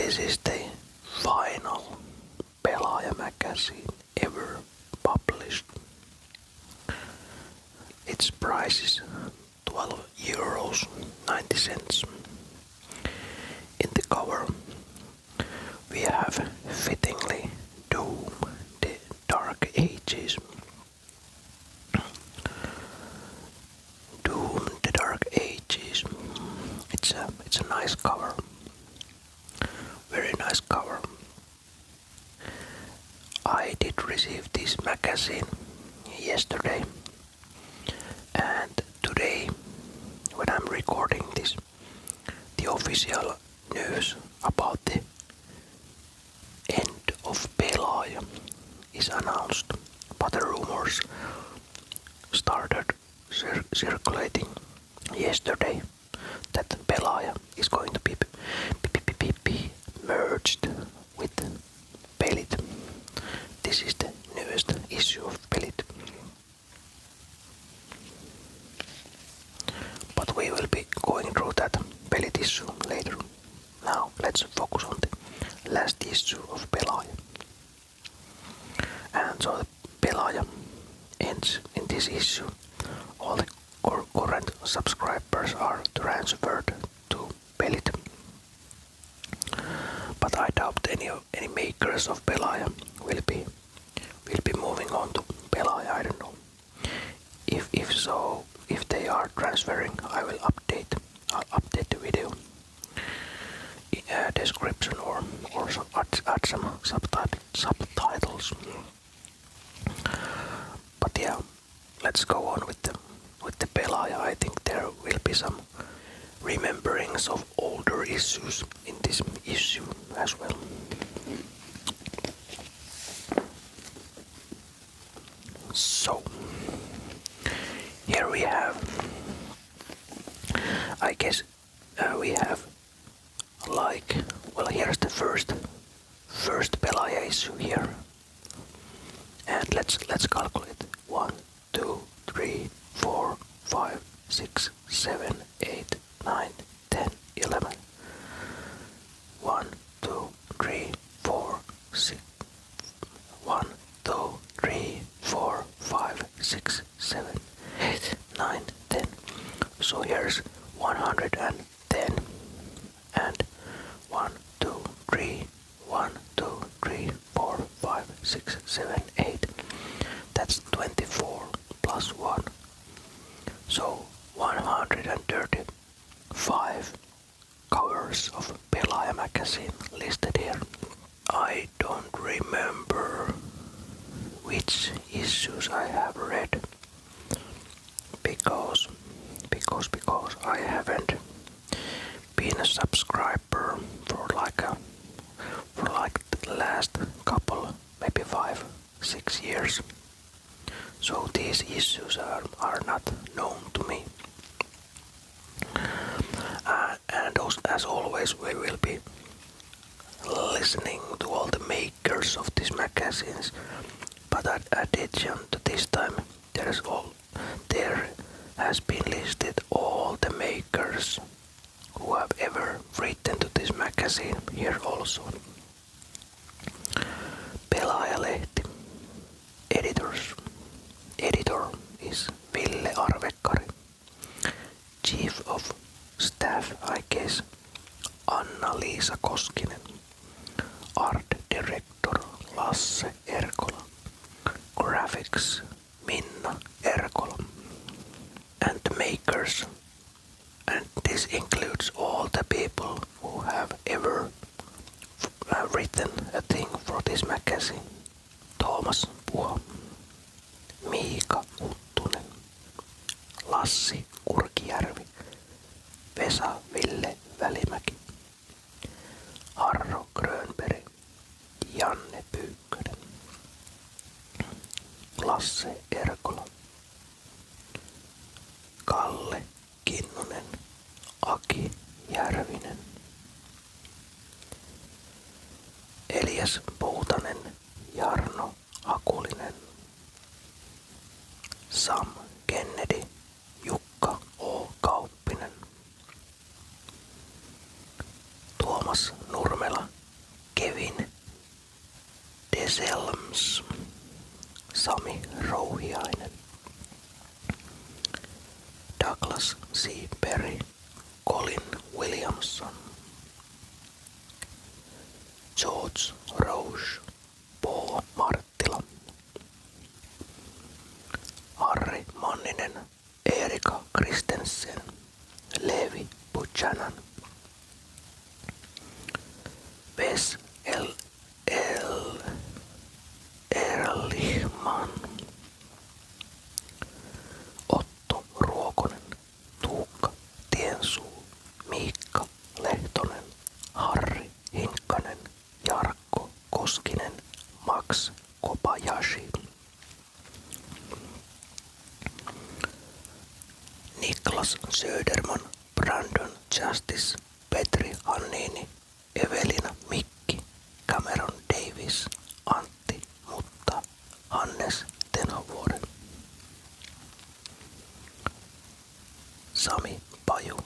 This is the final Pelaaja magazine ever published. Its price is €12.90. In the cover, we have fittingly Doom, the Dark Ages. Doom, the Dark Ages. It's a nice cover. Very nice cover. I did receive this magazine yesterday, and today, when I'm recording this, the official news about the end of Pelaaja is announced, but the rumors started circulating yesterday that Pelaaja is going to be merged with Pelit. This is the newest issue of Pelit. But we will be going through that Pelit issue later. Now let's focus on the last issue of Pelaaja. And so the Pelaaja ends in this issue. All the current subscribers are transferred to Pelit. But I doubt any makers of Pelaaja will be moving on to Pelaaja. I don't know. If so, if they are transferring, I will update the video description or add some subtitles. But yeah, let's go on with the Pelaaja. I think there will be some rememberings of older issues in this issue as well. So here we have, I guess we have here's the first Pelaaja issue here, and let's calculate 1, 2, 3, 4, 5, 6, 7, 8, 9, 10, 11. 1, 2, 3, 4, 6. 1, 2, 3, 4, 5, 6, 7, 8, 9, 10. So here's 110 and 1, 2, 3, 1, 2, 3, 4, 5, 6, 7, 8. That's 24 plus 1. So 135 covers of Pelaaja magazine listed here. I don't remember which issues I have read because I haven't been a subscriber for the last couple, maybe 5-6 years. So these issues are not known to me. And as always, we will be listening to all the makers of these magazines. But in addition to this time, there has been listed all the makers who have ever written to this magazine here also. Pelaaja-lehti. Editors. Editor is Ville Arvekkari. Chief of Staff, I guess, Anna-Liisa Koskinen. Art Director Lasse Erkola. Graphics Minna Erkola. And the makers, and this includes all the people who have ever written a thing for this magazine. Thomas Puho, Miika Huttunen, Lassi Kurkijärvi, Vesa Ville Välimäki, Harro Grönberg, Janne Pyykkönen, Lasse Erkola, Kalle Kinnunen, Aki Järvinen, Elias Poutanen, Jarno Hakulinen, Sam Kennedy, Jukka O. Kauppinen, Tuomas Nurmela, Selms, Sami Rouhiainen, Douglas C. Perry, Colin Williamson, George Roche, Paul Marttila, Harri Manninen, Erika Kristensen, Levi Buchanan, Wes Erlihman, Otto Ruokonen, Tuukka Tiensuu, Miikka Lehtonen, Harri Hinkkanen, Jarkko Koskinen, Max Kobayashi, Niklas Söderman, Brandon Justice, Petri Hannini, Evelina Mikki, Cameron Davis, Antti Mutta, Hannes Tenhovuoren, Sami Paju,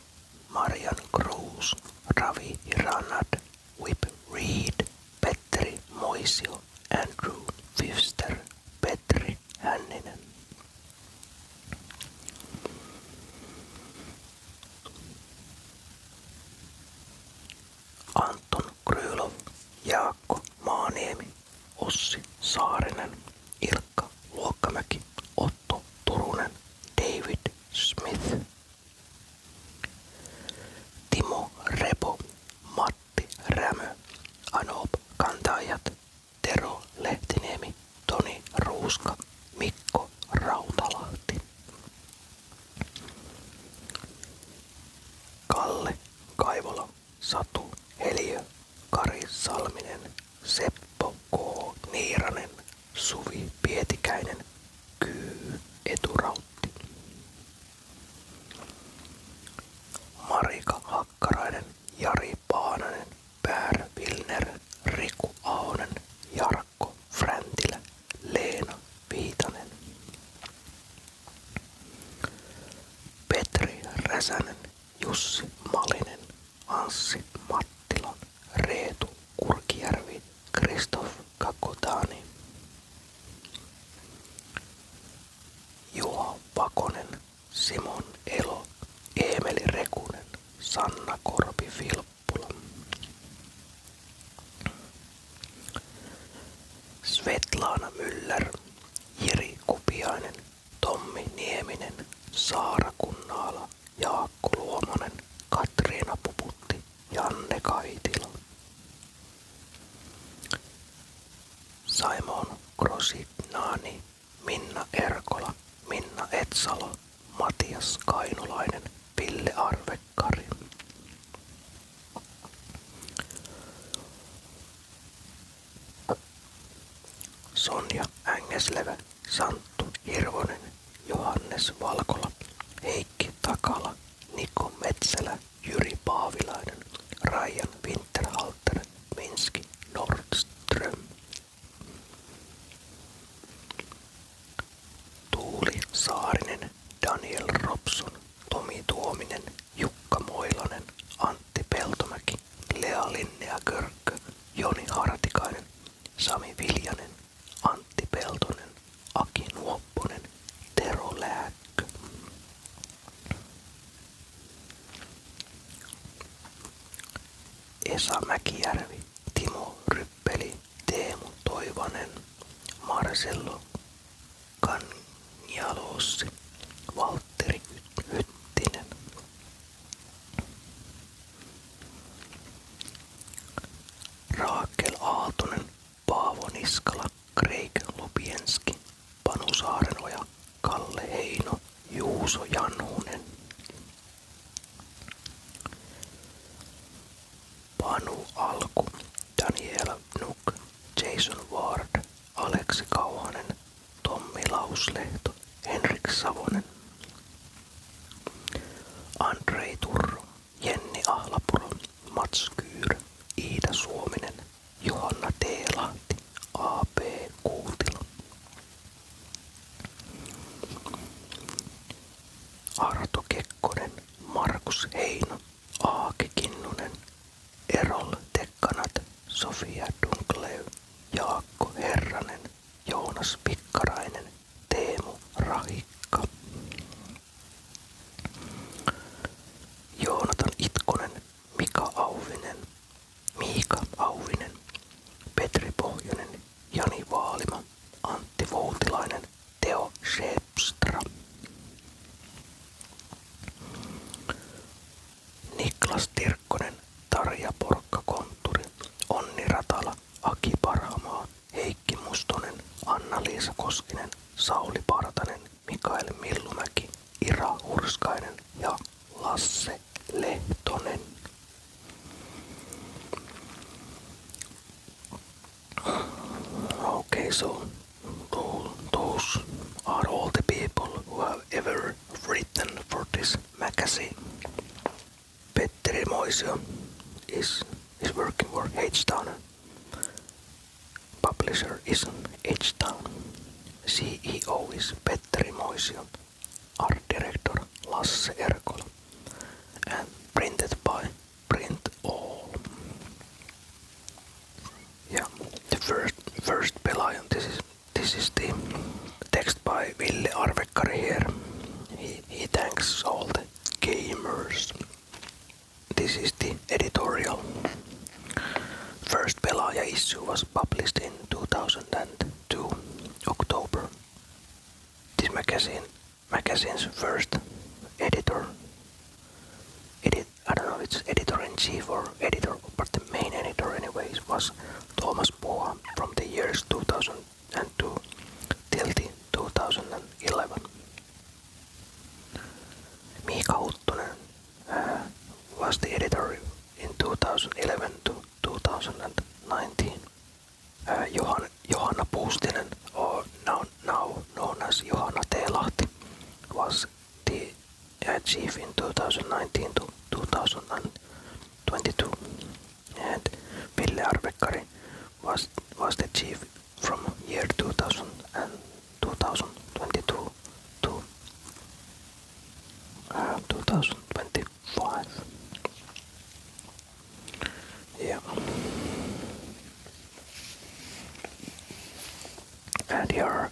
Marian Cruz, Ravi Ranad, Whip Reed, Petteri Moisio, Andrew Fifster, Petri Hänninen, Anton Krylov, Jaakko Maaniemi, Ossi Saarinen, Ilkka Luokkamäki, Otto Turunen, David Smith, Timo Repo, Matti Rämö, Anop Kantaajat, Tero Lehtiniemi, Toni Ruuska, Mikko Rautalahti, Kalle Kaivola, Satu Heliö, Kari Salminen, Seppo K. Niiranen, Suvi Pietikäinen, Kyy Eturautti, Marika Hakkarainen, Jari Paananen, Pär Vilner, Riku Ahonen, Jarkko Fräntilä, Leena Viitanen, Petri Räsänen, Jussi Malinen, Anssi Mattila, Reetu Kurkijärvi, Kristoff Kakotani, Juha Pakonen, Simon Elo, Eemeli Rekunen, Sanna Korpi-Filppula, Svetlana Müller, Jiri Kupiainen, Tommi Nieminen, Saara Kunnaala, Jaakko Luomonen, Katriina Puputti, Janne Kaitila, Simon Grosidnani, Minna Erkola, Minna Etsalo, Matias Kainulainen, Ville Arvekkari, Sonja Ängeslevä, Santtu Hirvonen, Johannes Valkola, Heikki Takala, Niko Metsälä, Jyri Paavilainen, Ryan Winterhalter, Minski Nordström, Tuuli Saarinen, Daniel Robson, Tomi Tuominen, Jukka Moilanen, Antti Peltomäki, Lea Linnea Körkkö, Joni Hartikainen, Sami Viljanen, Antti Peltonen, Aki Nuopponen, Tero Lääkkö, Esa Mäkijärvi, Timo Ryppeli, Teemu Toivanen, Marcello Kanjalossi, Valtteri Hyttinen, Raakel Aaltonen, Paavo Niskala, Craig Lupienski, Panu Saarenoja, Kalle Heino, Juuso Janhunen, Panu Alku, Daniela Nuk, Jason Ward, Aleksi Kauhanen, Tommi Lauslehto, Henrik Savonen, Andrei Turro, Jenni Ahlapuro, Mats Kyyrö, Iida Suominen, Johanna Teelahti, A.P. Kuutila, Arto Kekkonen, Markus Heino, Aake Kinnunen, Erol Tekkanat, Sofia Dunklev, Jaakko Herra. Maija Porkka-Kontturi, Onni Ratala, Aki Parhamaa, Heikki Mustonen, Anna-Liisa Koskinen, Sauli Partanen, Mikael Millumäki, Ira Hurskainen ja Lasse Lehtonen. Okay, so those are all the people who have ever written for this magazine. Petteri Moisio is working for H-Town. Publisher is H-Town. CEO is Petteri Moisio. Art director Lasse Erkola. And printed by Print All. Yeah, the first Pelaaja. This is the text by Ville Arvekkari here. He thanks all the gamers. This is the editorial. First Pelaaja issue was published in 2002, October. This magazine's first editor. I don't know if it's editor-in-chief or editor, but the main editor anyways was Thomas Poa from the years 2002 till the 2011. Miika Huttunen was the editor in 2011 to 2019. Johanna Puustinen, or now known as Johanna Teelahti, was the chief in 2019 to 2022, and Ville Arvekkari was the chief from year 2000 and 2022 to 2025. Yeah. And here are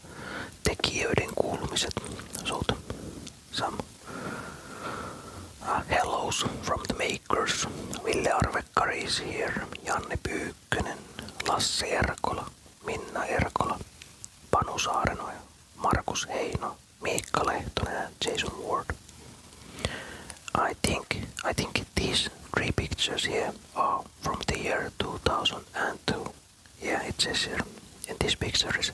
tekijöiden kuulumiset. So some hellos from the makers. Ville Arvekkari is here, Janne Pyykkönen, Lasse Erkola, Minna Erkola, Panu Saarenoja, Markus Heino, Miikka Lehtonen and Jason Ward. I think these three pictures here are from the year 2002. Yeah, it says here. In this picture is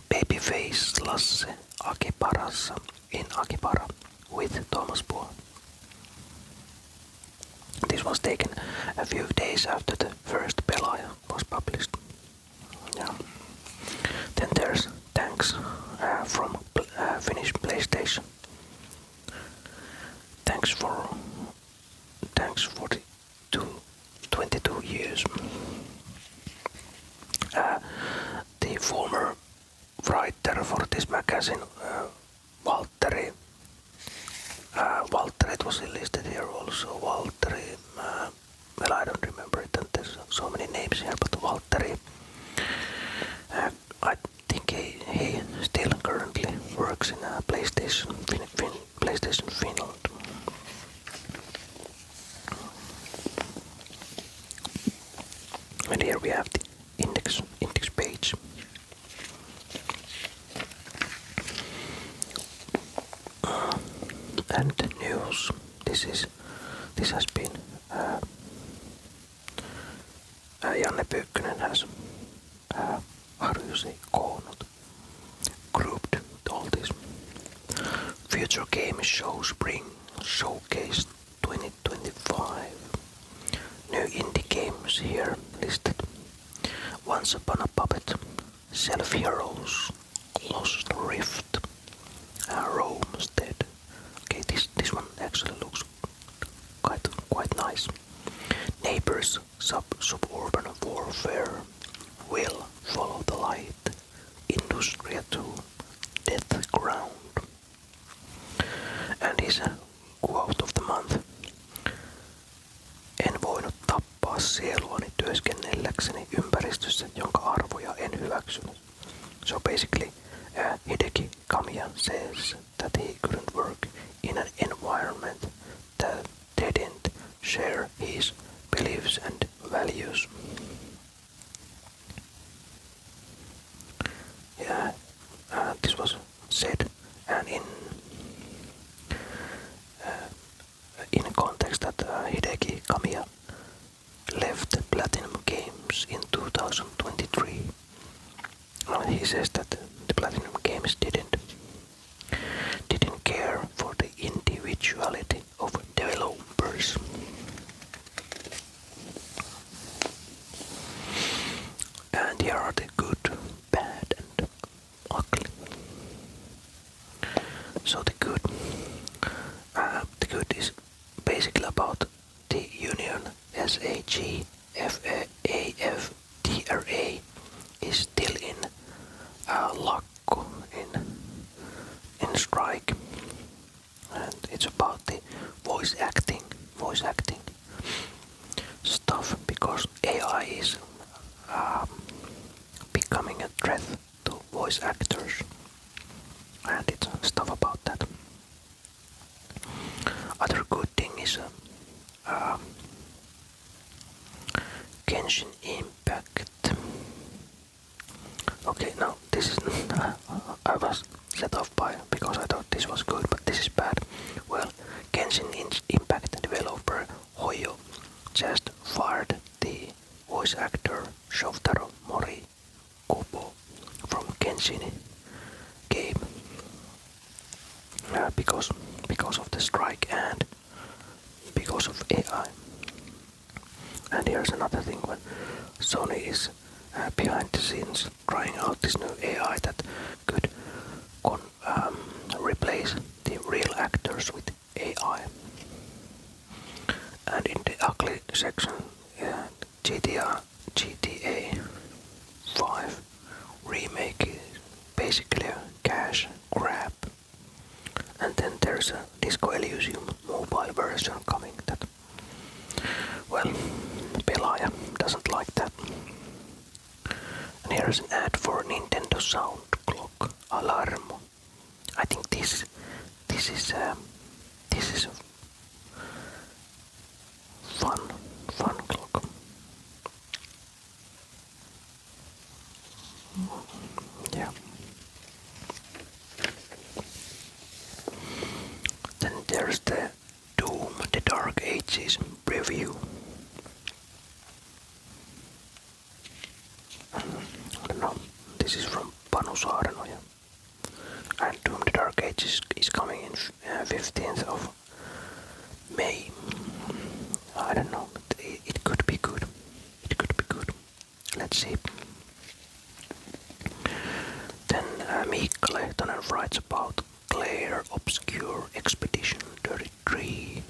babyface Lasse Akiparassa in Akipara with Thomas Poa. This was taken a few days after the first Pelaaja was published. Yeah. Then there's thanks from Finnish PlayStation. Thanks for the 22 years. The former writer for this magazine, Valtteri. Valtteri, it was listed here also. Valtteri, well, I don't remember it, and there's so many names here, but Valtteri, I think he still currently works in PlayStation Finland. And here we have the index page. And the news. This has been Janne Pyykkönen has how do you say grouped all this. Future Game Show Spring Showcase 2025. New indie games here listed. Once Upon a Puppet, Self Heroes, Lost Rift, Rome's Dead. Okay, this one actually looks quite nice. Neighbors, Suburban Warfare, Will Follow the Light, Industria 2, Death Ground. And his quote of the month. En voinut tappaa sieluani työskennelläkseni ympäristössä, jonka arvoja en hyväksynyt. So basically, Hideki Kamiya says that he couldn't work in an environment that didn't share his beliefs and values. Yeah, this was said, and in context that Hideki Kamiya left 2023. He says that the Platinum Games didn't care for the individuality of developers. And here are the good, bad, and ugly. So the good is basically about the union SAGFAAFTRA is still in lakko, in strike, and it's about the voice acting stuff, because AI is becoming a threat to voice actors, and it's stuff about that. Other good thing is Genshin Impact. Okay, now this is I was set off by because I thought this was good, but this is bad. Well, Genshin Impact developer Hoyo just fired the voice actor Shotaro Morikubo from Genshin game because of the strike and because of AI. And here's another thing: when Sony is behind the scenes trying out this new AI that could replace the real actors with AI. And in the ugly section, GTA 5 remake is basically a cash grab. And then there's a Disco Elysium mobile version coming that, well, Pelaaja doesn't like that. And here's an ad for Nintendo Sound Clock Alarmo. I think this is a fun clock. Yeah. Then there's the Doom, the Dark Ages preview. I don't know. This is from Panu Saarenoja. And Doom, the Dark Ages is coming in 15th of May. I don't know. It could be good. It could be good. Let's see. Then Miikka Lehtonen writes about Claire Obscure Expedition 33.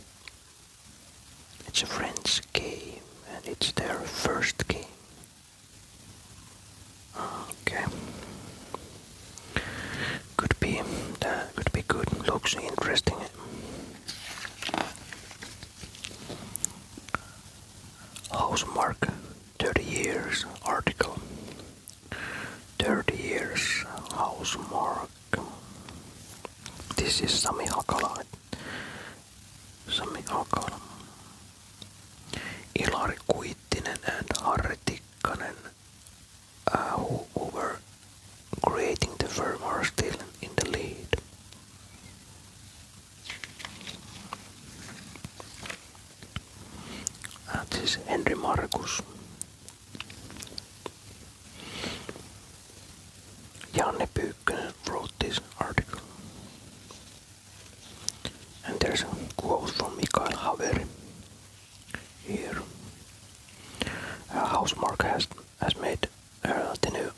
It's a French game, and it's their first game. Okay. Could be good. Looks interesting. Housemark 30 years article. 30 years Housemark. This is Sami Hakala. Ilari Kuittinen and Harri Tikkanen, who were creating the firm, are still in the lead. This is Henry Markus. Janne Pyykkönen wrote this article. And there's a quote from Mikael Haveri here. Housemark has made the new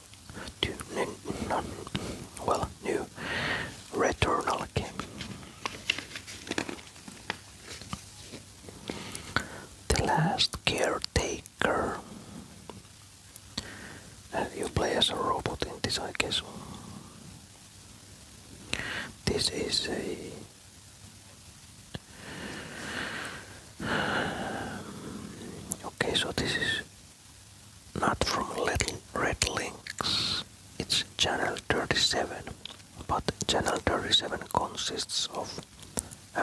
Returnal game. The Last Caretaker. You play as a robot in this, I guess. This is a okay, so this is not from Red Links. It's Channel 37, but Channel 37 consists of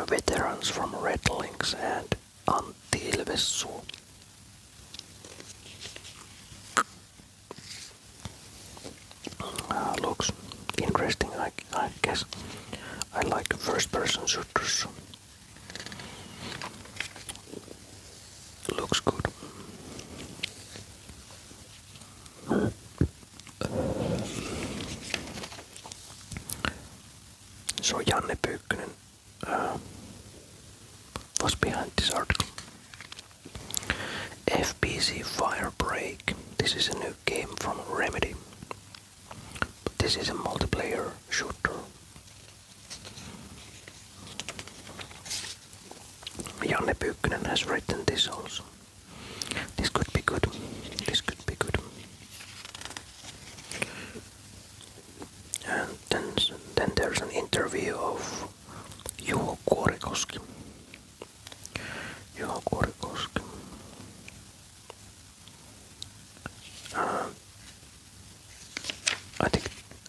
veterans from Red Links and Antti Ilvessuo. Looks interesting, I guess. I like first-person shooters. Looks good. Janne Pyykkönen was behind this article. FBC Firebreak. This is a new game from Remedy. But this is a multiplayer shooter. Janne Pyykkönen has written this also. This could be good. This could be good. And then there's an interview of Juho Kuorikoski. Juho Kuorikoski.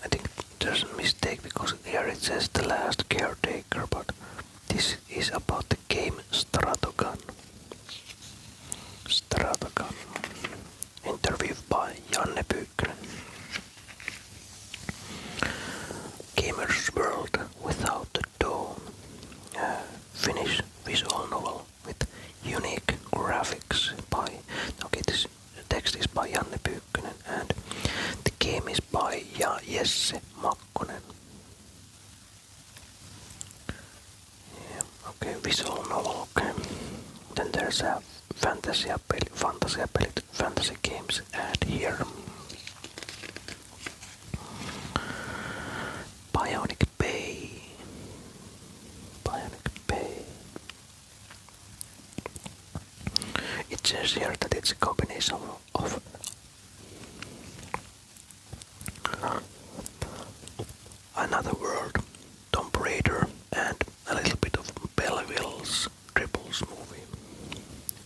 I think there's a mistake because here it says the last caretaker, but this is about the game Stratogun. Stratogun. Interviewed by Janne Pyykkönen. Gamer's World Without the Dawn. Finnish visual novel with unique graphics by... Okay, this text is by Janne Pyykkönen and the game is by Jesse Makkonen. Yeah, okay, visual novel, okay. Then there's a fantasy games ad here. Bionic Bay. It says here that it's a combination of Another World, Tomb Raider, and a little bit of Belleville's Triples movie.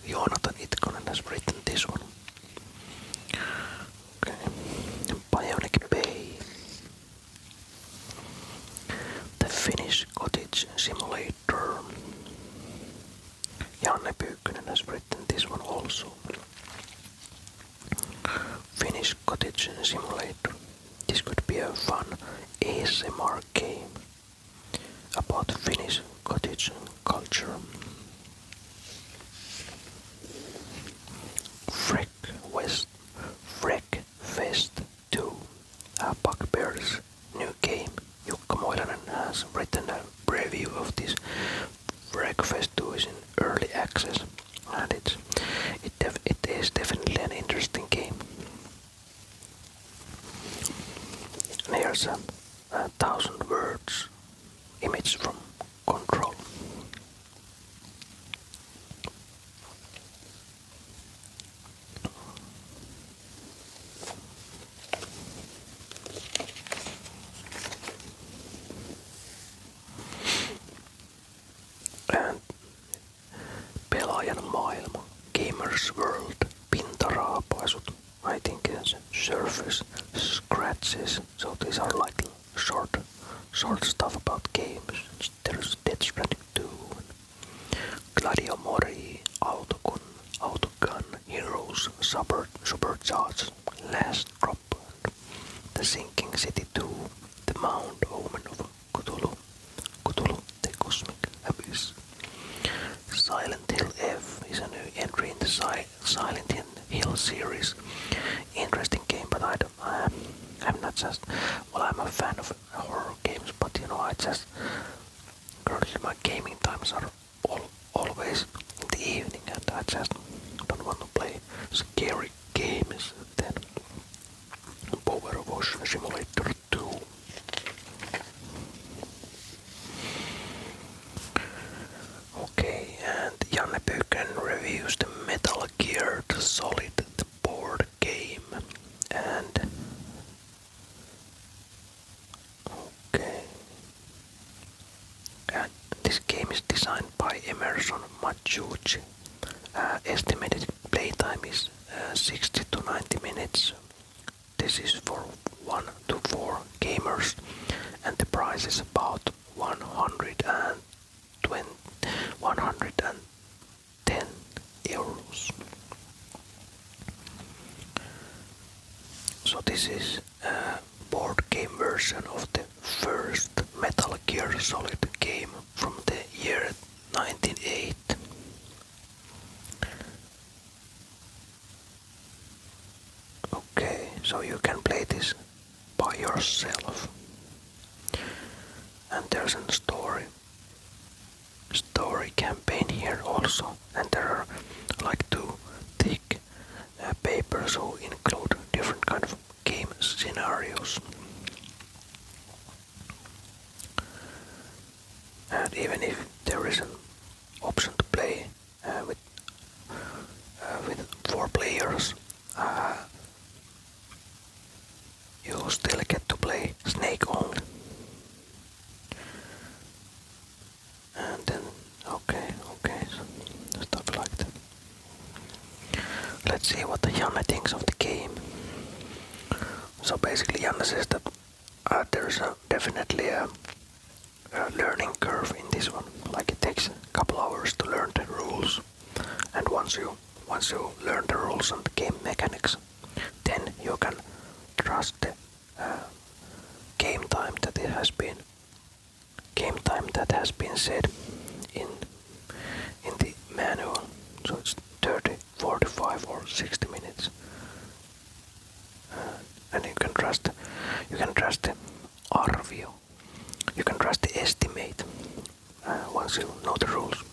Joonatan Itkonen has written this one. Okay. Bionic Bay. The Finnish Cottage Simulator. Janne Pyykkönen has written this one also. Finnish Cottage Simulator. This could be a fun ASMR game about Finnish cottage culture. Freckfest 2. Bugbear's new game. Jukka Moilanen has written a preview of this. Freckfest 2 is in early access and it is definitely an interesting game. And here's a 1,000 words image from Control. And Pelaajan maailma, Gamer's World, pintaraapaisut, I think it's surface scratches, so these are like short stuff about games. There's Death Stranding 2, Gladio Mori, Autogun, Heroes, Supercharged, Last Drop, The Sinking City 2, The Mount Omen of Cthulhu, The Cosmic Abyss. Silent Hill F is a new entry in the Silent Hill series. Interesting game, but I'm not just... Well, I'm a fan of horror games, but I just... Currently my gaming times are always in the evening, and I just don't want to play scary games. Then Power Wash Simulator 2. Okay, and Janne Pyykkönen reviews the Metal Gear Solid, the board game, and okay, and this game is designed by Emerson Machucci. Estimated playtime is 60 to 90 minutes. This is for 1 to 4 gamers, and the price is about 110 euros. So this is a board game version of the first Metal Gear Solid game from the year 1998. Okay, so you can play this by yourself. and there's a story campaign here also, and there are like two thick papers who include different kind of game scenarios. And even if there is an option to play with 4 players, you still get to play Snake only. And then, okay, so stuff like that. Let's see what Janne thinks of the game. So basically Janne says that there's definitely a learning curve in this one. Like it takes a couple hours to learn the rules, and once you learn the rules and the game mechanics, then you can trust the game time that has been said in the manual. So it's 30, 45 or 60 minutes, and you can trust the arvio. You can trust the estimate once you know the rules.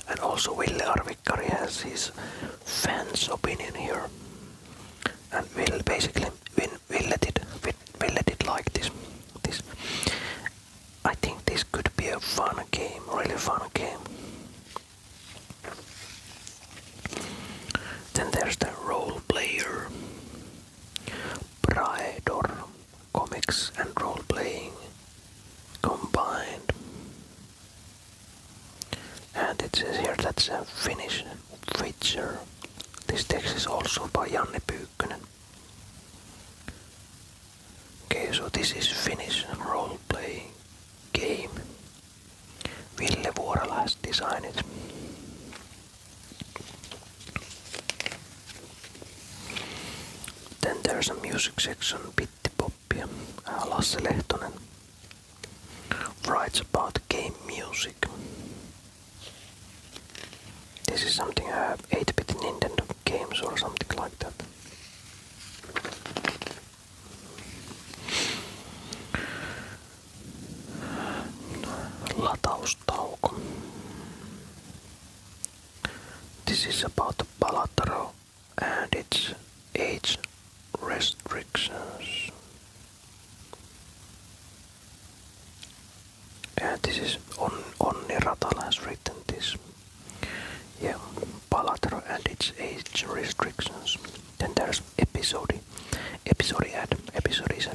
And also Ville Arvikkari has his fans' opinion here. And Ville did like this. I think this could be a fun game, really fun game. Then there's the role player, pride or comics and role playing combined. And it says here that's a Finnish feature. This text is also by Janne Pyykkönen. Okay, so this is Finnish role-playing game. Ville Vuorela has designed it. Then there's a music section, Pittipoppia. Lasse Lehtonen writes about game music. This is something 8-bit Nintendo games or something like that. Lataustauko. This is about the Palataro and its age restrictions. And this is Onni Ratala has written this. Yeah, Palataro and its age restrictions. Then there's episode ad. Episode is a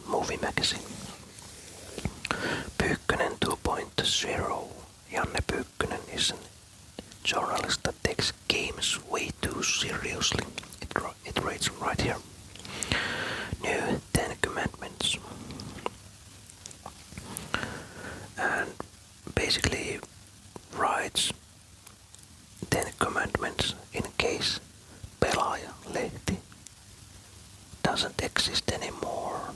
movie magazine. Pyykkönen 2.0. Janne Pyykkönen is a journalist that takes games way too seriously. It reads right here. New 10 Commandments. And basically writes 10 Commandments in case Pelaaja lehti doesn't exist anymore,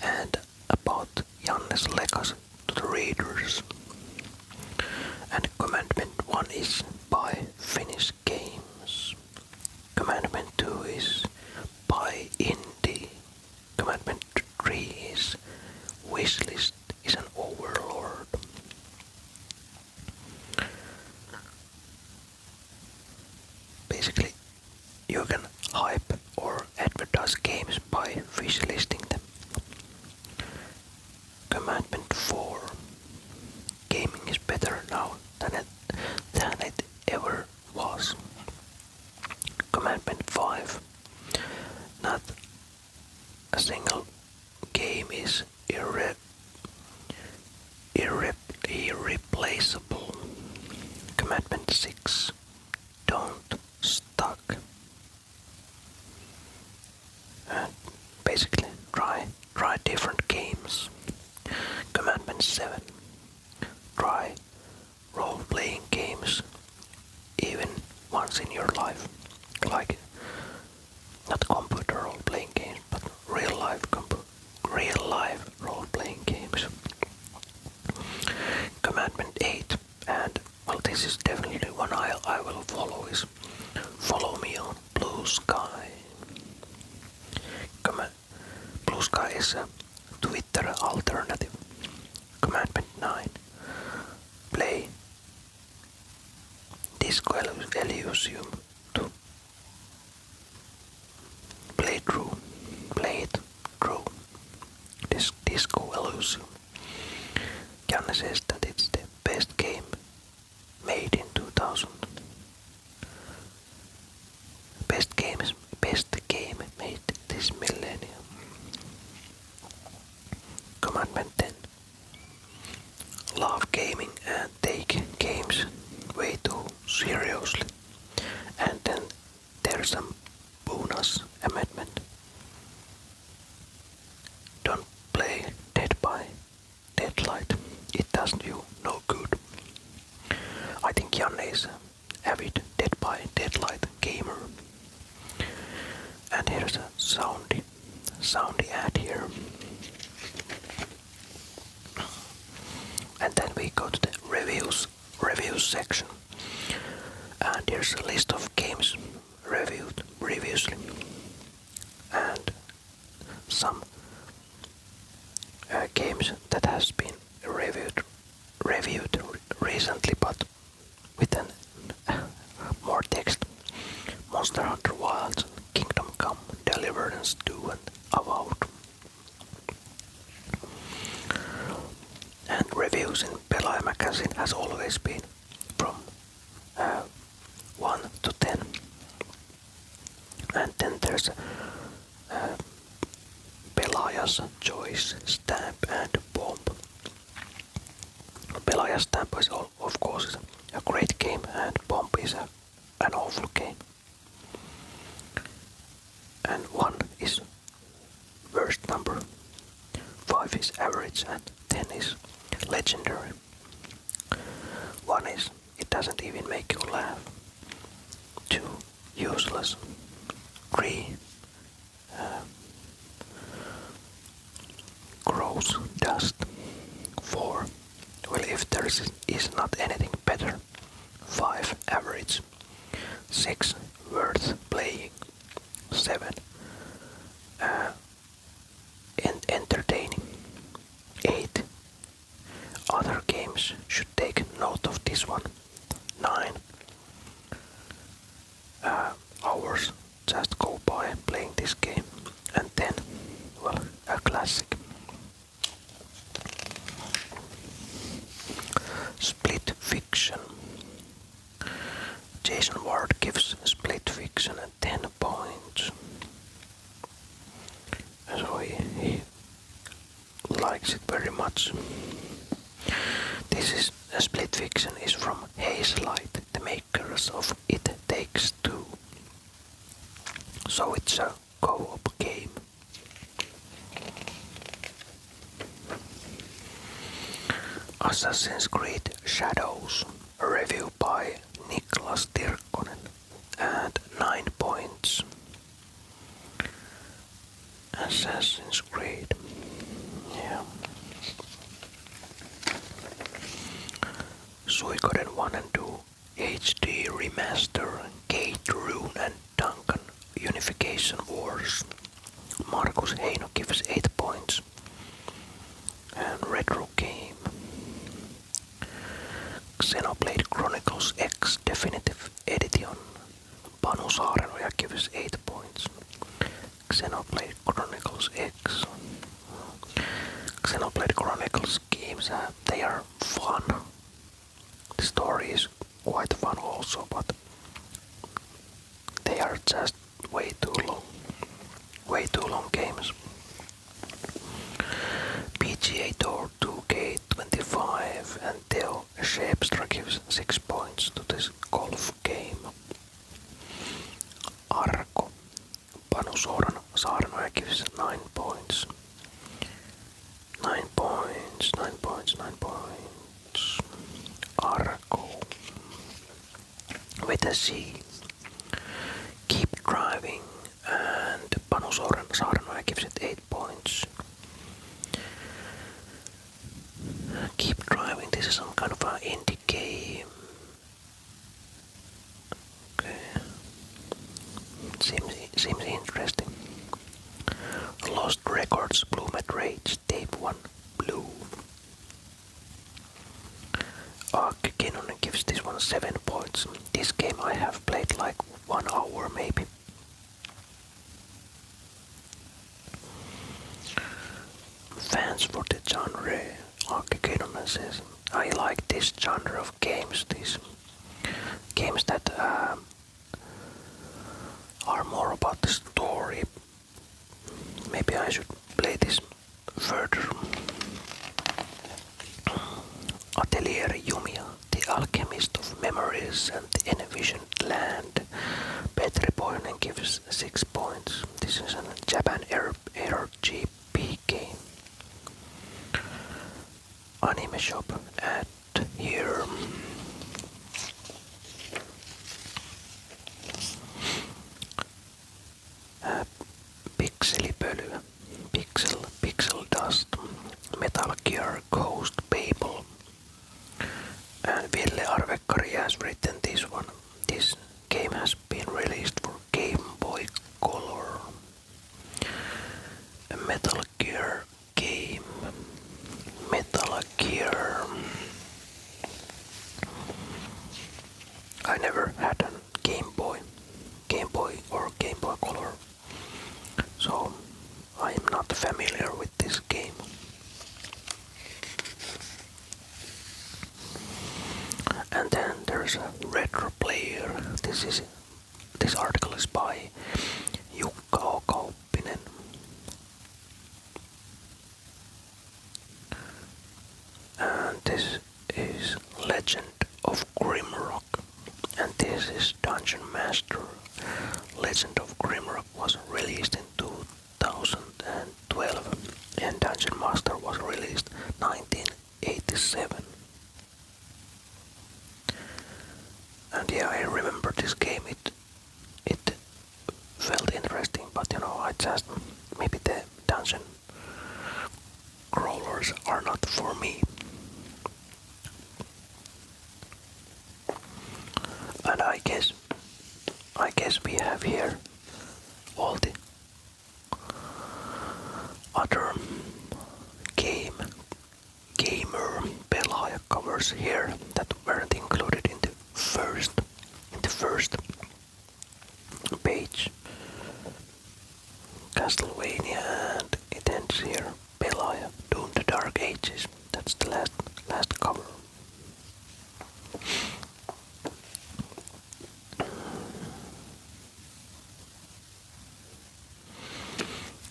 and about Janne's legacy to the readers. And Commandment 1 is buy Finnish games. Commandment 2 is buy indie. Commandment 3 is wishlist is an overlord. Basically, you can hype or advertise games by wishlisting them. Commandment 4. Gaming is better now than it ever was. Commandment 5. Not a single game is irreplaceable. Commandment 6. Don't stuck. And basically try different games. Commandment 7. Try role-playing games even once in your life. Like not computer role-playing games, but real life role-playing games. Commandment 8, and well, this is definitely one I will follow, is follow me on Blue Sky. Blue Sky is a Twitter Alternative. Commandment 9. Play Disco Elysium to play through. Play it through. Disco Elysium. Janne says that it's the best game made in 2000. Best game made this millennium. Commandment 10. Love gaming and take games way too seriously. And then there's some bonus amendment. Don't play Dead by Daylight. It does you no good. I think Janne is an avid Dead by Daylight gamer. And here's a soundy ad here. And then we go to the reviews section. And here's a list of games reviewed previously. And some games that has been reviewed recently, but with more text. Monster Hunter Wilds, Kingdom Come, Deliverance 2 and Avowed. And reviews in Pelaaja magazine has always been from 1 to 10. And then there's Pelaaja's Choice, Stamp and Bomb. Pelaaja Stamp is of course a great game, and Bomb is an awful game. And 1 is worst number, 5 is average, and 10 is legendary. 1 is it doesn't even make you laugh. 2, useless. 3, gross dust. 4, well, if there is not anything better. 5, average. 6, worth playing. 7, entertaining. 8, other games should take note of this one. 9, hours just go by playing this game. And 10, well, a classic. Split Fiction. Jason Ward gives Split Fiction 10 points. So he likes it very much. This is Split Fiction is from Hazelight, the makers of It Takes Two. So it's a co-op game. Assassin's Creed Shadows, a review by Niklas Tirkkonen, and 9 points. Assassin's Creed. Yeah. Suikoden 1 and 2 HD Remaster, Kate, Rune and Duncan Unification Wars. Markus Heino gives 8 points. And Retro Game. Xenoblade Chronicles X Definitive Edition. Panu Saarenoja gives 8 points. Xenoblade Chronicles X. Xenoblade Chronicles games, they are fun. The story is quite fun also, but they are just way too long. Way too long games. PGA Tour 2K25 and Theo Shepstra gives 6 points to this golf game. Arko. Panu Saarenoja gives 9 points. 9 points. Arko. With a C. Keep Driving, and Panu Saarenoja gives it 8 points. Keep Driving, this is some kind of an indie game. Okay. Seems interesting. Lost Records, Bloomed Rage, Tape 1, 1 hour maybe. Fans for the genre, Arcade says, I like this genre of games, these games that are more about the story. Maybe I should play this further. Atelier Yumia, the alchemist of memories and the envisioned land. Petri Boinen gives 6 points. This is a Japan RPG game. Anime shop at here. Pixelipöly, Pixel Dust, Metal Gear Ghost Babel, and Ville Arvekkari has written this one. This game has been released for Game Boy Color. A Metal Gear game. Metal Gear. I never had a Game Boy or Game Boy Color, so I am not familiar with this game. And then there's a retro player. This article is by Jukka Kauppinen. And this is Legend of Grimrock. And this is Dungeon Master. Legend of Grimrock was released in 2012 and Dungeon Master was released 1987. And yeah, I remember this game. It felt interesting, but I just maybe the dungeon crawlers are not for me. And I guess we have here all the other gamer Pelaaja covers here that weren't included in the first page. Castlevania, and it ends here. Pelaaja, Doom the Dark Ages. That's the last cover.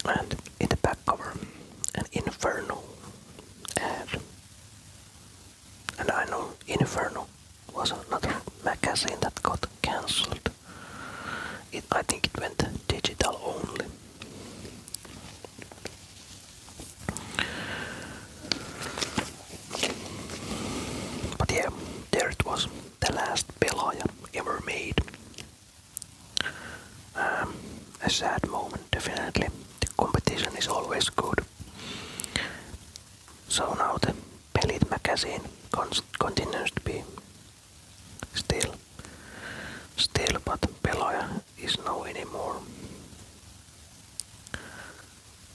And in the back cover, an Inferno ad. And I know Inferno was another magazine that got cancelled. I think it went digital only. But yeah, there it was, the last Pelaaja ever made. A sad moment, definitely. The competition is always good. So now the Pelit magazine continues to be still, but Pelaaja is no anymore.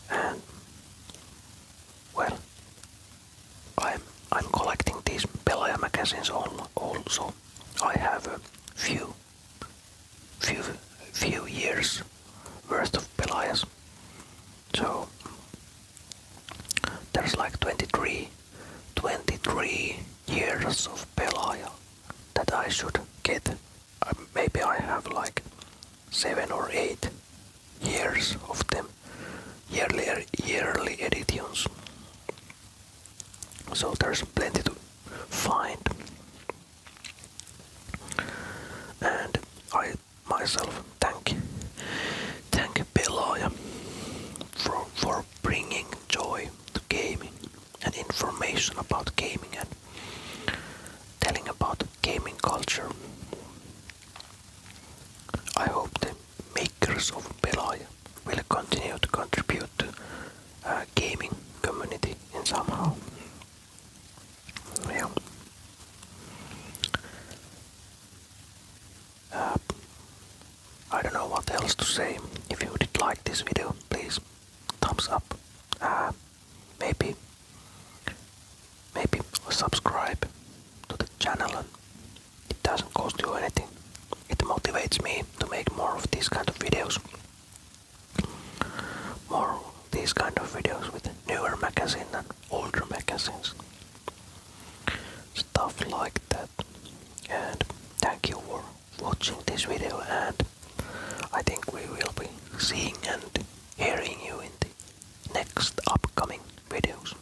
And well, I'm collecting these Pelaaja magazines also. I have a few years worth of Pelaajas. So there's like 23 years of Pelaaja that I should get. Maybe I have like 7 or 8 years of them, yearly editions. So there's plenty to find. And I myself thank Pelaaja for bringing joy to gaming and information about gaming and telling about gaming culture. I hope the makers of Pelaaja will continue to contribute to gaming community in somehow. Yeah. I don't know what else to say. If you did like this video, please thumbs up. Maybe subscribe to the channel, and it doesn't cost you anything. It motivates me to make more of these kind of videos. More these kind of videos with newer magazine and older magazines. Stuff like that. And thank you for watching this video, and I think we will be seeing and hearing you in the next upcoming videos.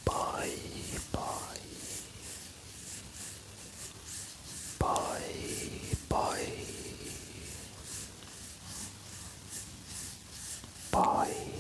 Bye bye. Bye bye. Bye.